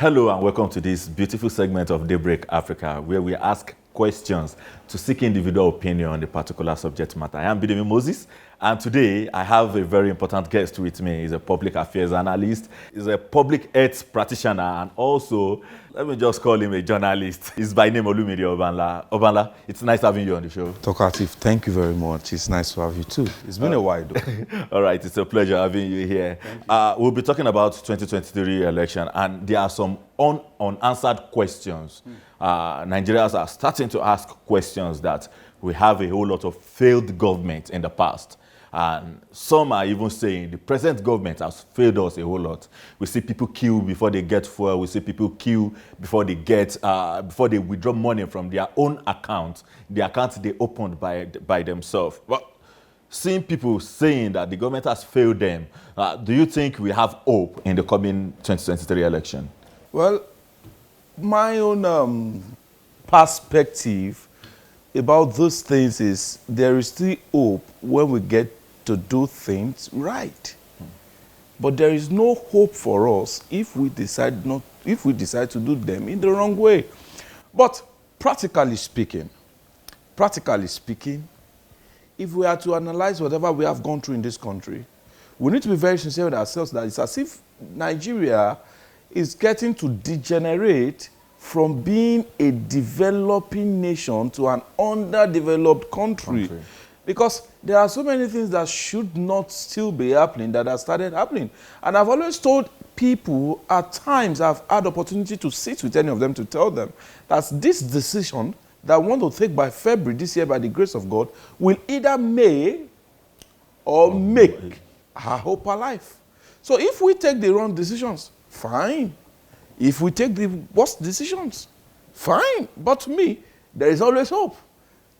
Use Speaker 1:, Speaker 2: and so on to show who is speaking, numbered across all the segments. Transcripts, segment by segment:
Speaker 1: Hello and welcome to this beautiful segment of Daybreak Africa, where we ask questions to seek individual opinion on the particular subject matter. I am Bidemi Moses, and today I have a very important guest with me. He's a public affairs analyst, he's a public health practitioner, and also, let me just call him a journalist. He's by name Olumide Obanla. Obanla, it's nice having you on the show.
Speaker 2: Talkative, thank you very much. It's nice to have you too. It's been a while though.
Speaker 1: All right, it's a pleasure having you here. We'll be talking about 2023 election, and there are some unanswered questions. Nigerians are starting to ask questions that we have a whole lot of failed government in the past. And some are even saying the present government has failed us a whole lot. We see people queue before they get fuel. We see people queue before they before they withdraw money from their own account, the account they opened by themselves. But seeing people saying that the government has failed them, do you think we have hope in the coming 2023 election?
Speaker 2: Well, my own perspective about those things is there is still hope when we get to do things right. But there is no hope for us if we decide to do them in the wrong way. But practically speaking, if we are to analyze whatever we have gone through in this country, we need to be very sincere with ourselves that it's as if Nigeria is getting to degenerate from being a developing nation to an underdeveloped country. Because there are so many things that should not still be happening that have started happening. And I've always told people, at times I've had opportunity to sit with any of them to tell them that this decision that I want to take by February this year, by the grace of God, will either make or make our hope alive. So if we take the wrong decisions, fine. If we take the worst decisions, fine. But to me, there is always hope.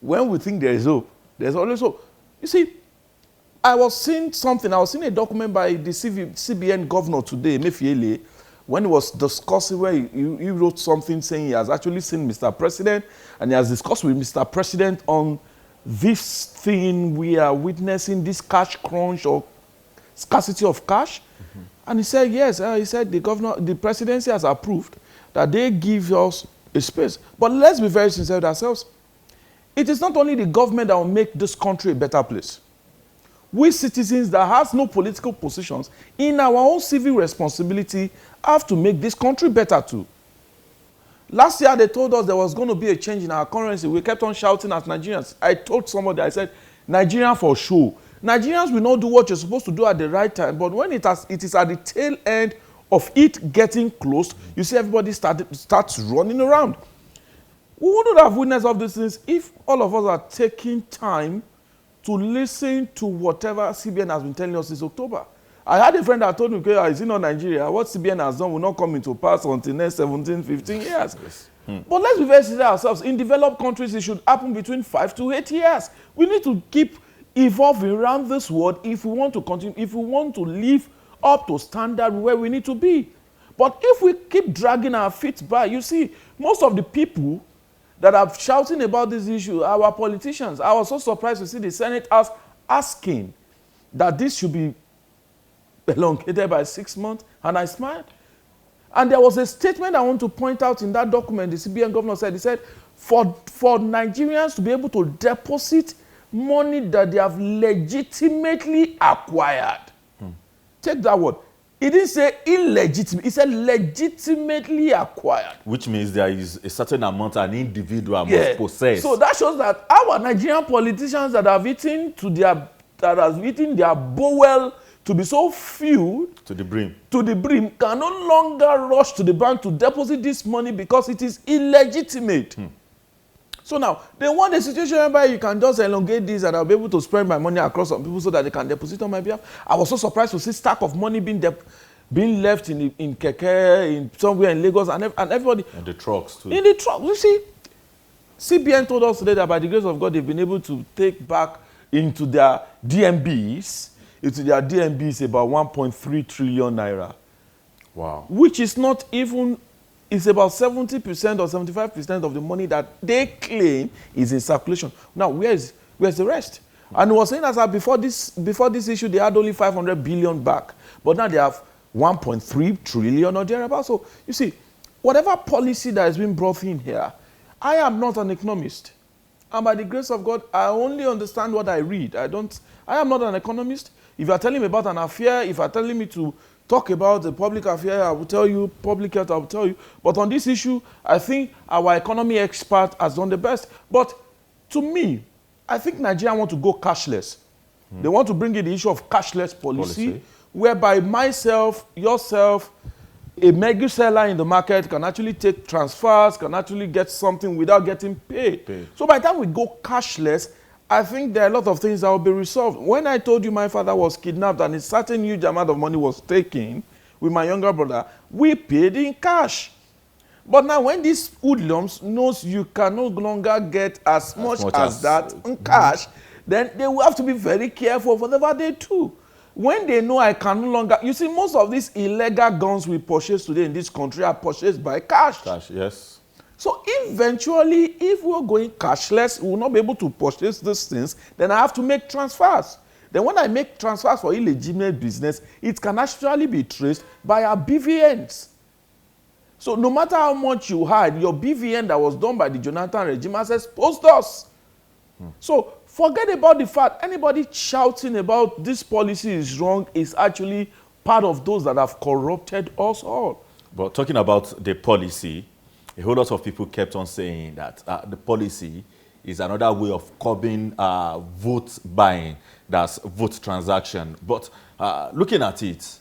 Speaker 2: When we think there is hope, there's always hope. You see, I was seeing a document by the CBN governor today, Emefiele, when he was discussing where he wrote something saying he has actually seen Mr. President, and he has discussed with Mr. President on this thing we are witnessing, this cash crunch or scarcity of cash. And he said, yes, he said the presidency has approved that they give us a space. But let's be very sincere with ourselves. It is not only the government that will make this country a better place. We citizens that have no political positions, in our own civil responsibility, have to make this country better too. Last year, they told us there was going to be a change in our currency. We kept on shouting as Nigerians. I told somebody, I said, Nigerian for sure. Nigerians will not do what you're supposed to do at the right time, but when it is at the tail end of it getting close, you see everybody starts running around. We wouldn't have witnessed all these things if all of us are taking time to listen to whatever CBN has been telling us since October. I had a friend that told me, okay, is it not Nigeria? What CBN has done will not come into pass until next 17, 15 years. Yes. But let's be very sincere ourselves. In developed countries, it should happen between 5 to 8 years. We need to keep evolving around this world if we want to continue, if we want to live up to standard where we need to be. But if we keep dragging our feet by, you see, most of the people that are shouting about this issue, our politicians. I was so surprised to see the Senate asking that this should be elongated by 6 months, and I smiled. And there was a statement I want to point out in that document. The CBN governor said, he said, for Nigerians to be able to deposit money that they have legitimately acquired. Take that word. He didn't say illegitimate. He said legitimately acquired.
Speaker 1: Which means there is a certain amount an individual must possess.
Speaker 2: So that shows that our Nigerian politicians that have eaten their bowel to be so few
Speaker 1: to the brim
Speaker 2: can no longer rush to the bank to deposit this money because it is illegitimate. So now, they want a situation whereby you can just elongate this and I'll be able to spread my money across some people so that they can deposit on my behalf. I was so surprised to see stack of money being left in Keke, somewhere in Lagos, and everybody.
Speaker 1: And the trucks too.
Speaker 2: In the trucks. You see, CBN told us today that by the grace of God, they've been able to take back into their DMBs about 1.3 trillion naira.
Speaker 1: Wow.
Speaker 2: Which is not even... It's about 70% or 75% of the money that they claim is in circulation. Now, where's the rest? And he was saying that before this issue, they had only 500 billion back. But now they have 1.3 trillion or thereabouts. So you see, whatever policy that has been brought in here, I am not an economist. And by the grace of God, I only understand what I read. I am not an economist. If you are telling me about an affair, if you are telling me to talk about the public affair, I will tell you, public health, I will tell you. But on this issue, I think our economy expert has done the best. But to me, I think Nigeria want to go cashless. They want to bring in the issue of cashless policy, whereby myself, yourself, a mega seller in the market can actually take transfers, can actually get something without getting paid. So by the time we go cashless, I think there are a lot of things that will be resolved. When I told you my father was kidnapped and a certain huge amount of money was taken with my younger brother, we paid in cash. But now when these hoodlums knows you can no longer get as much as that in cash, then they will have to be very careful of whatever they do. When they know I can no longer, you see, most of these illegal guns we purchase today in this country are purchased by cash.
Speaker 1: Cash, yes.
Speaker 2: So eventually, if we're going cashless, we will not be able to purchase these things, then I have to make transfers. Then when I make transfers for illegitimate business, it can actually be traced by our BVNs. So no matter how much you hide, your BVN that was done by the Jonathan regime has exposed us. So forget about the fact anybody shouting about this policy is wrong is actually part of those that have corrupted us all.
Speaker 1: But talking about the policy, a whole lot of people kept on saying that the policy is another way of curbing vote buying, that's vote transaction. But looking at it,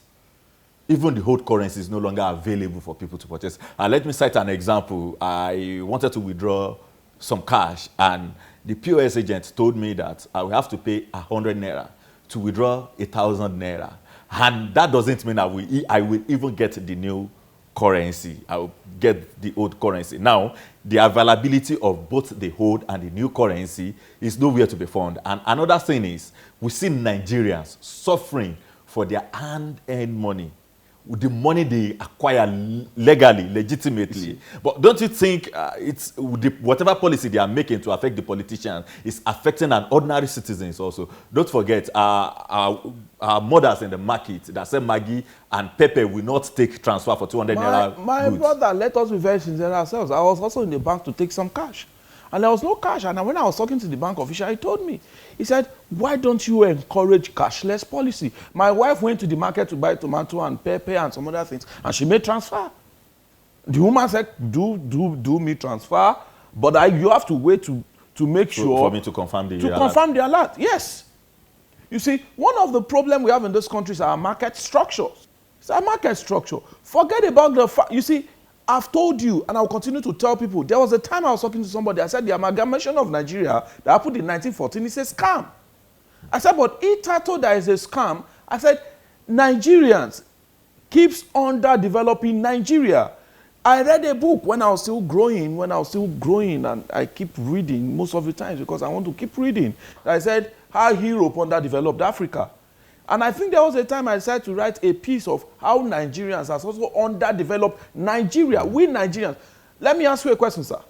Speaker 1: even the old currency is no longer available for people to purchase. Let me cite an example. I wanted to withdraw some cash, and the POS agent told me that I will have to pay 100 naira to withdraw 1,000 naira. And that doesn't mean I will even get the new currency. I will get the old currency. Now, the availability of both the old and the new currency is nowhere to be found. And another thing is, we see Nigerians suffering for their hand-earned money, with the money they acquire legally, legitimately. But don't you think it's whatever policy they are making to affect the politicians is affecting an ordinary citizens also? Don't forget, our mothers in the market that sell Maggi and pepper will not take transfer for 200 naira.
Speaker 2: My brother, let us be very sincere ourselves. I was also in the bank to take some cash. And there was no cash. And when I was talking to the bank official, he told me, he said, why don't you encourage cashless policy? My wife went to the market to buy tomato and pepper and some other things, and she made transfer. The woman said, do me transfer, but you have to wait to make sure.
Speaker 1: For me to confirm the alert.
Speaker 2: To confirm the alert, yes. You see, one of the problems we have in this country is our market structures. It's our market structure. Forget about the fact, you see, I've told you, and I'll continue to tell people, there was a time I was talking to somebody, I said the amalgamation of Nigeria that happened in 1914 is a scam. I said, but itatu that is a scam, I said, Nigerians keeps underdeveloping Nigeria. I read a book when I was still growing, and I keep reading most of the times because I want to keep reading. I said, how Europe underdeveloped Africa. And I think there was a time I decided to write a piece of how Nigerians are also underdeveloped Nigeria. We Nigerians. Let me ask you a question, sir.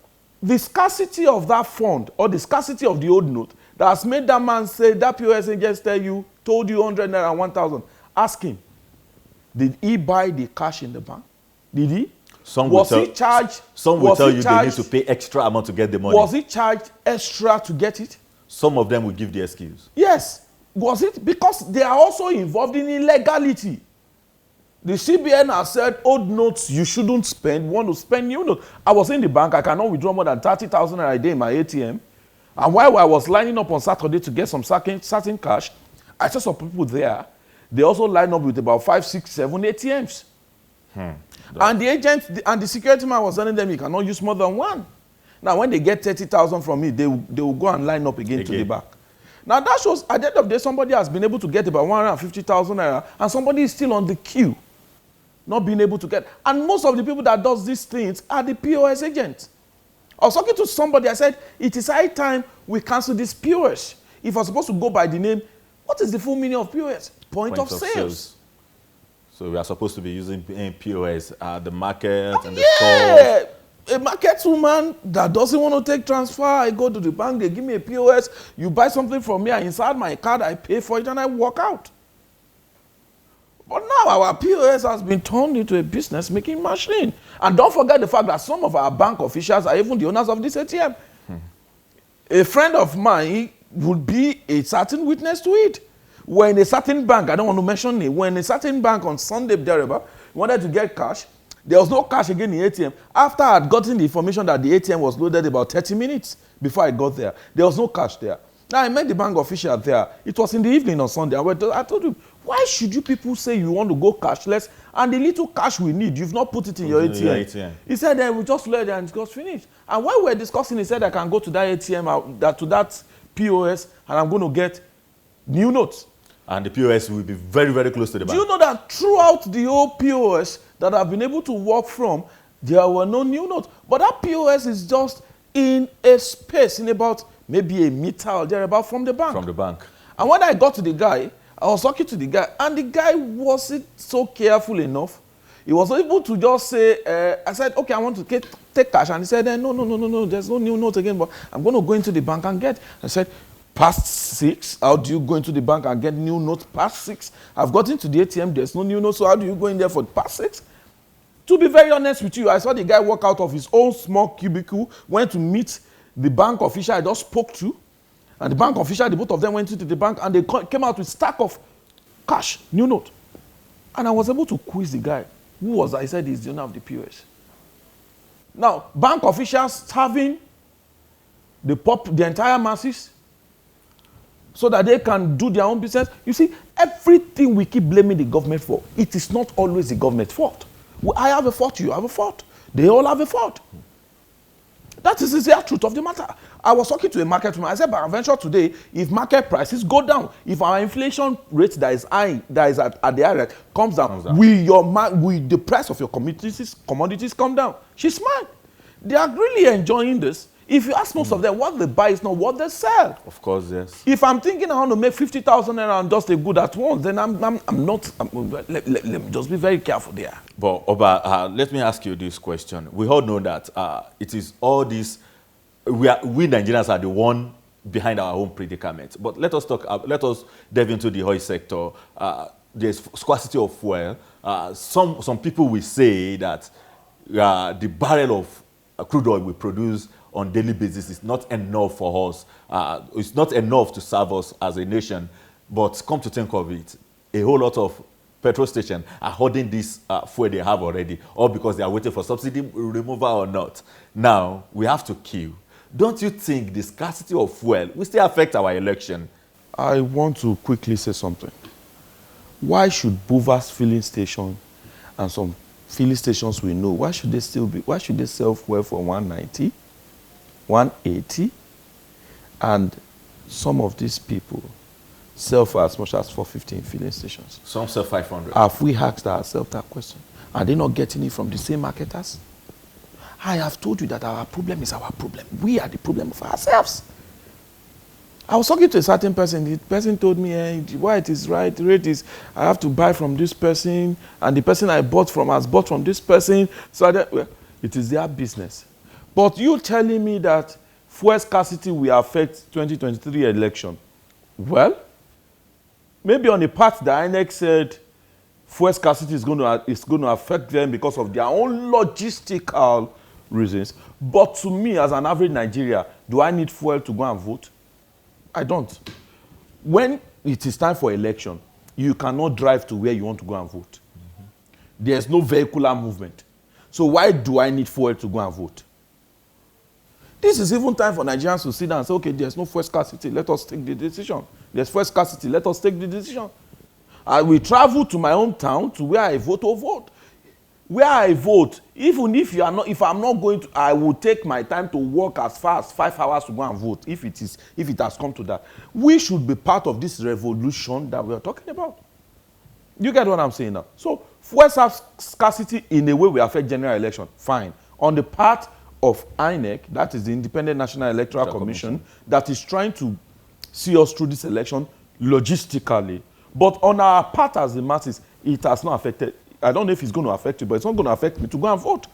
Speaker 2: The scarcity of that fund or the scarcity of the old note that has made that man say, that POS agent told you 100 naira and 1,000. Ask him, did he buy the cash in the bank? Did he?
Speaker 1: Some will tell you they need to pay extra amount to get the money.
Speaker 2: Was he charged extra to get it?
Speaker 1: Some of them will give the excuse.
Speaker 2: Yes. Was it because they are also involved in illegality? The CBN has said old notes you shouldn't spend, want to spend new notes. I was in the bank, I cannot withdraw more than 30,000 a day in my ATM. And while I was lining up on Saturday to get some certain cash, I saw some people there. They also line up with about 5, 6, 7 ATMs. And the agent and the security man was telling them you cannot use more than one. Now, when they get 30,000 from me, they will go and line up again to the back. Now, that shows at the end of the day, somebody has been able to get about 150,000 naira, and somebody is still on the queue, not being able to get. And most of the people that does these things are the POS agents. I was talking to somebody, I said, it is high time we cancel this POS. If I was supposed to go by the name, what is the full meaning of POS? Point of sales.
Speaker 1: So we are supposed to be using POS at the market and the stores.
Speaker 2: A market woman that doesn't want to take transfer, I go to the bank, they give me a POS, you buy something from me, I insert my card, I pay for it, and I walk out. But now our POS has been turned into a business-making machine. And don't forget the fact that some of our bank officials are even the owners of this ATM. A friend of mine would be a certain witness to it. When a certain bank, I don't want to mention it, when a certain bank on Sunday, wanted to get cash, there was no cash again in the ATM. After I had gotten the information that the ATM was loaded about 30 minutes before I got there, there was no cash there. Now, I met the bank official there. It was in the evening on Sunday. I told him, why should you people say you want to go cashless and the little cash we need, you've not put it in your ATM? He said, then we just load it and it got finished. And when we were discussing, he said, I can go to that ATM, to that POS, and I'm going to get new notes.
Speaker 1: And the POS will be very, very close to the bank.
Speaker 2: Do you know that throughout the whole POS that I've been able to work from, there were no new notes. But that POS is just in a space, in about maybe a meter or thereabout from the bank.
Speaker 1: From the bank.
Speaker 2: And when I got to the guy, I was talking to the guy, and the guy wasn't so careful enough. He was able to just say, I said, okay, I want to take cash. And he said, no, there's no new note again, but I'm going to go into the bank and get. I said, past 6, how do you go into the bank and get new notes past 6? I've got into the ATM, there's no new note, so how do you go in there for past 6? To be very honest with you, I saw the guy walk out of his own small cubicle, went to meet the bank official I just spoke to, and the bank official, the both of them went into the bank, and they came out with stack of cash, new note. And I was able to quiz the guy. Who was I? He said he's the owner of the POS. Now, bank officials having the entire masses so that they can do their own business. You see, everything we keep blaming the government for, it is not always the government's fault. I have a fault, you have a fault. They all have a fault. That is the truth of the matter. I was talking to a market woman. I said, by venture today, if market prices go down, if our inflation rate that is high, that is at the high rate, comes down, will the price of your commodities come down? She smiled. They are really enjoying this. If you ask most of them, what they buy is not what they sell.
Speaker 1: Of course, yes.
Speaker 2: If I'm thinking I want to make 50,000 naira and just a good at once, then I'm not. Let me just be very careful there.
Speaker 1: But Oba, let me ask you this question. We all know that it is all this. We Nigerians are the one behind our own predicament. But let us delve into the oil sector. There's scarcity of fuel. Some people will say that the barrel of crude oil we produce on daily basis is not enough for us. It's not enough to serve us as a nation. But come to think of it, a whole lot of petrol stations are holding this fuel they have already, or because they are waiting for subsidy removal or not. Now, we have to queue. Don't you think the scarcity of fuel will still affect our election?
Speaker 2: I want to quickly say something. Why should Buvas filling station and some filling stations we know, why should they sell fuel for 190, 180, and some of these people sell for as much as 450 in filling stations?
Speaker 1: Some sell 500.
Speaker 2: Have we asked ourselves that question? Are they not getting it from the same marketers? I have told you that our problem is our problem. We are the problem of ourselves. I was talking to a certain person. The person told me, why it is right, the rate is, I have to buy from this person, and the person I bought from has bought from this person. So it is their business. But you telling me that fuel scarcity will affect 2023 election. Well, maybe on the part that INEC said fuel scarcity is going to affect them because of their own logistical reasons. But to me, as an average Nigerian, do I need fuel to go and vote? I don't. When it is time for election, you cannot drive to where you want to go and vote. There's no vehicular movement. So why do I need fuel to go and vote? This is even time for Nigerians to sit down and say, okay, there's no fuel scarcity, let us take the decision. There's fuel scarcity, let us take the decision. I will travel to my hometown to where I vote or vote. Where I vote, even if I'm not going to, I will take my time to walk as far as 5 hours to go and vote, if it has come to that. We should be part of this revolution that we are talking about. You get what I'm saying now? So, fuel scarcity in a way will affect general election. Fine. On the part of INEC, that is the Independent National Electoral Commission, that is trying to see us through this election logistically. But on our part as the masses, it has not affected. I don't know if it's going to affect you, but it's not going to affect me to go and vote.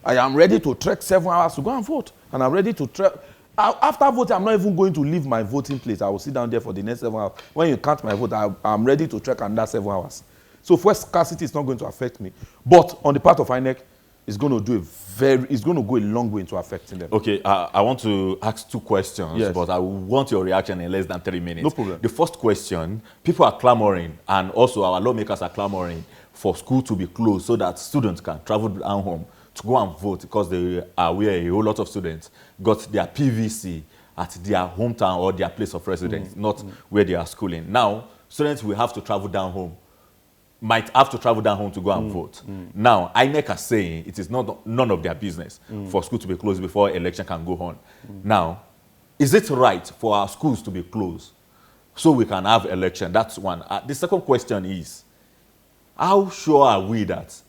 Speaker 2: I am ready to trek 7 hours to go and vote. And I'm ready to trek. After voting, I'm not even going to leave my voting place. I will sit down there for the next 7 hours. When you count my vote, I'm ready to trek another 7 hours. So fuel scarcity is not going to affect me. But on the part of INEC, it's going to go a long way into affecting them.
Speaker 1: Okay, I want to ask 2 questions,
Speaker 2: Yes.
Speaker 1: but I want your reaction in less than 3 minutes.
Speaker 2: No problem.
Speaker 1: The first question, people are clamoring, and also our lawmakers are clamoring for school to be closed so that students can travel down home to go and vote, because they are aware a whole lot of students got their PVC at their hometown or their place of residence, not where they are schooling. Now, students will have to travel down home, might have to travel down home to go and vote. Now, INEC are saying it is none of their business for school to be closed before election can go on. Now, is it right for our schools to be closed so we can have election? That's one. The second question is, how sure are we that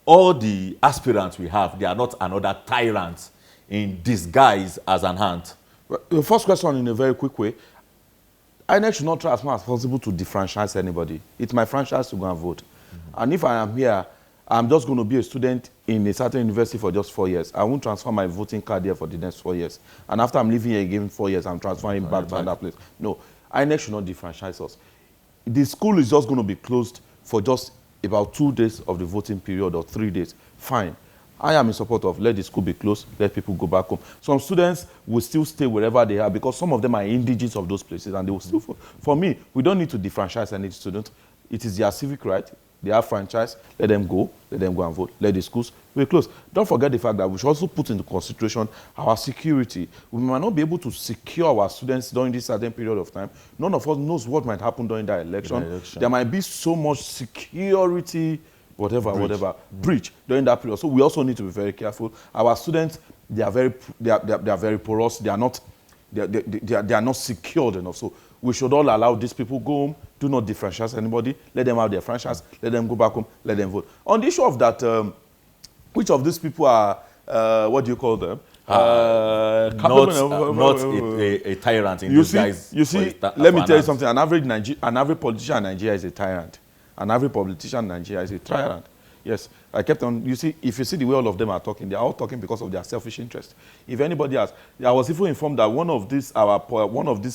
Speaker 1: all the aspirants we have, they are not another tyrant in disguise as an ant?
Speaker 2: Well, the first question, in a very quick way, INEC should not try as much as possible to defranchise anybody. It's my franchise to go and vote. And if I am here, I'm just going to be a student in a certain university for just 4 years. I won't transfer my voting card here for the next 4 years. And after I'm leaving here again 4 years, I'm transferring back to another place. No, INEC should not defranchise us. The school is just going to be closed for just about 2 days of the voting period or 3 days. Fine. I am in support of let the school be closed, let people go back home. Some students will still stay wherever they are because some of them are indigenous of those places and they will still. For me, we don't need to defranchise any student. It is their civic right. They have franchise. Let them go and vote. Let the schools be closed. Don't forget the fact that we should also put into consideration our security. We might not be able to secure our students during this certain period of time. None of us knows what might happen during that election. There might be so much security breach during that period. So we also need to be very careful. Our students, they are very porous. They are not secured enough. So we should all allow these people go home. Do not differentiate anybody. Let them have their franchise. Let them go back home. Let them vote. On the issue of that, which of these people are what do you call them?
Speaker 1: Not a tyrant in disguise.
Speaker 2: You see, let me tell you something. An average politician in Nigeria is a tyrant. An average politician in Nigeria is a tyrant. Yes, I kept on. You see, if you see the way all of them are talking, they are all talking because of their selfish interest. If anybody else, I was even informed that one of these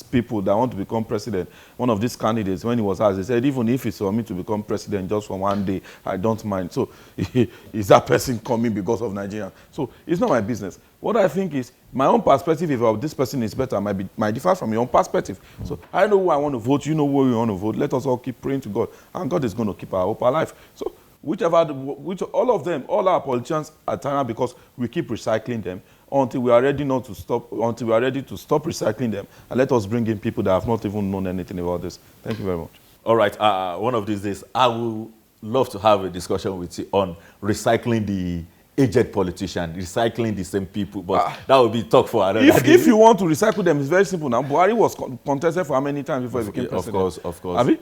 Speaker 2: people that want to become president, one of these candidates, when he was asked, he said, even if it's for me to become president just for 1 day, I don't mind. So, is that person coming because of Nigeria? So, it's not my business. What I think is, my own perspective, if this person is better, might differ from your own perspective. So, I know who I want to vote, you know who you want to vote. Let us all keep praying to God, and God is going to keep our hope alive. So, all our politicians are tyrant because we keep recycling them until we are ready to stop recycling them, and let us bring in people that have not even known anything about this. Thank you very much.
Speaker 1: All right. One of these days, I would love to have a discussion with you on recycling the aged politician, recycling the same people, but that would be talk for another day.
Speaker 2: If you want to recycle them, it's very simple now. Buhari was contested for how many times before he became president?
Speaker 1: Of course.
Speaker 2: Have you?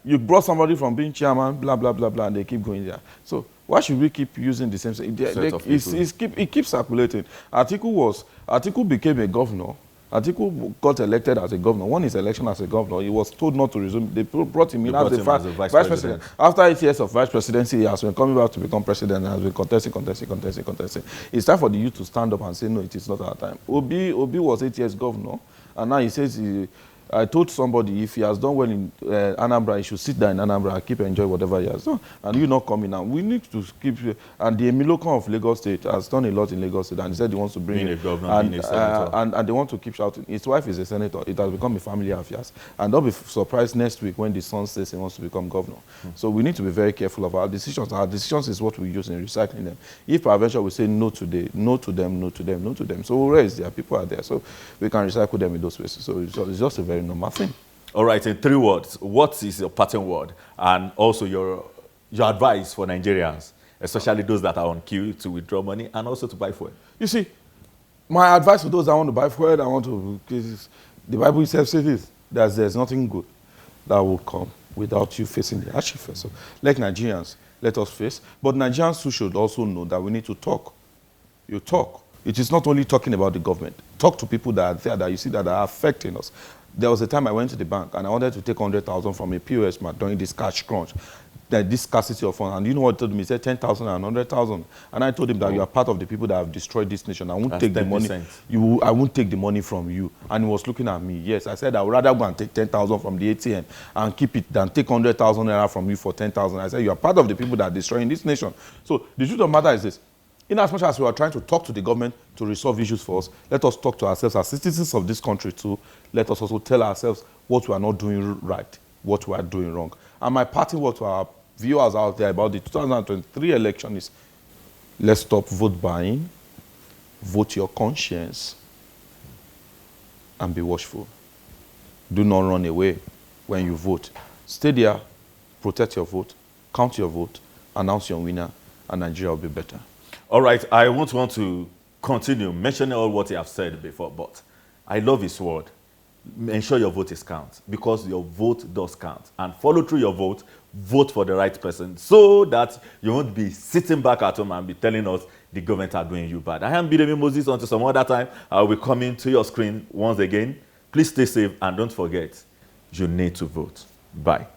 Speaker 2: You brought somebody from being chairman, blah, blah, blah, blah, and they keep going there. So why should we keep using the same thing? It keeps circulating. Atiku became a governor. Atiku got elected as a governor. Won his election as a governor. He was told not to resume. They brought him in as a vice president. After 8 years of vice presidency, he has been coming back to become president and has been contesting. It's time for the youth to stand up and say, no, it is not our time. Obi was 8 years governor, and now he says I told somebody if he has done well in Anambra, he should sit down in Anambra and keep enjoying whatever he has done. And you not coming now. We need to keep. And the Emilokon of Lagos State has done a lot in Lagos State, and he said he wants to bring
Speaker 1: being a governor, being a senator.
Speaker 2: And they want to keep shouting. His wife is a senator. It has become a family affairs. And don't be surprised next week when the son says he wants to become governor. So we need to be very careful of our decisions. Our decisions is what we use in recycling them. If peradventure we say no today, no to them, no to them, no to them. So where is there? People are there. So we can recycle them in those places. So it's just a very normal thing.
Speaker 1: All right, in 3 words, what is your parting word and also your advice for Nigerians, especially those that are on queue to withdraw money and also to buy fuel?
Speaker 2: You see, my advice for those that want to buy fuel, the Bible itself says this, that there's nothing good that will come without you facing the hardship first. So, like Nigerians, let us face. But Nigerians too should also know that we need to talk. You talk. It is not only talking about the government. Talk to people that are there, that you see that are affecting us. There was a time I went to the bank and I wanted to take 100,000 from a POS man during this cash crunch. this scarcity of funds. And you know what he told me? He said 10,000 and 100,000. And I told him that you are part of the people that have destroyed this nation. I won't
Speaker 1: That's
Speaker 2: take the
Speaker 1: 10%.
Speaker 2: money. I won't take the money from you. And he was looking at me. Yes, I said I would rather go and take 10,000 from the ATM and keep it than take 100,000 naira from you for 10,000. I said you are part of the people that are destroying this nation. So the truth of the matter is this. In as much as we are trying to talk to the government to resolve issues for us, let us talk to ourselves as citizens of this country too. Let us also tell ourselves what we are not doing right, what we are doing wrong. And my parting word to our viewers out there about the 2023 election is, let's stop vote buying, vote your conscience, and be watchful. Do not run away when you vote. Stay there, protect your vote, count your vote, announce your winner, and Nigeria will be better.
Speaker 1: All right, I won't want to continue mentioning all what you have said before, but I love his word. Ensure your vote is count, because your vote does count. And follow through your vote, vote for the right person, so that you won't be sitting back at home and be telling us the government are doing you bad. I am Bidemi Moses. Until some other time, I will be coming to your screen once again. Please stay safe and don't forget, you need to vote. Bye.